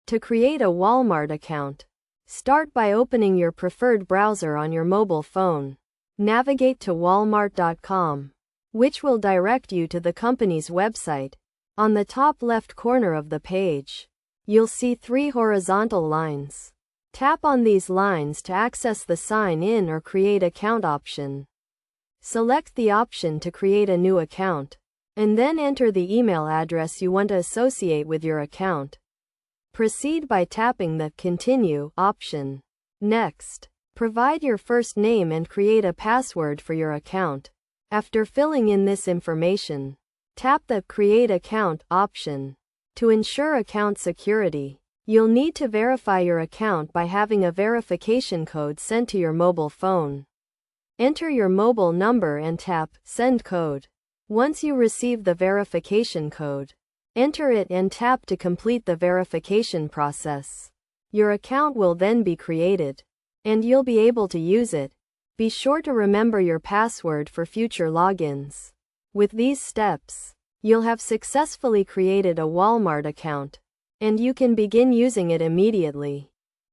To create a Walmart account, start by opening your preferred browser on your mobile phone. Navigate to walmart.com, which will direct you to the company's website. On the top left corner of the page, you'll see 3 horizontal lines. Tap on these lines to access the Sign In or Create Account option. Select the option to create a new account, and then enter the email address you want to associate with your account. Proceed by tapping the Continue option. Next, provide your first name and create a password for your account. After filling in this information, tap the Create Account option. To ensure account security, you'll need to verify your account by having a verification code sent to your mobile phone. Enter your mobile number and tap Send Code. Once you receive the verification code, enter it and tap to complete the verification process. Your account will then be created, and you'll be able to use it. Be sure to remember your password for future logins. With these steps, you'll have successfully created a Walmart account, and you can begin using it immediately.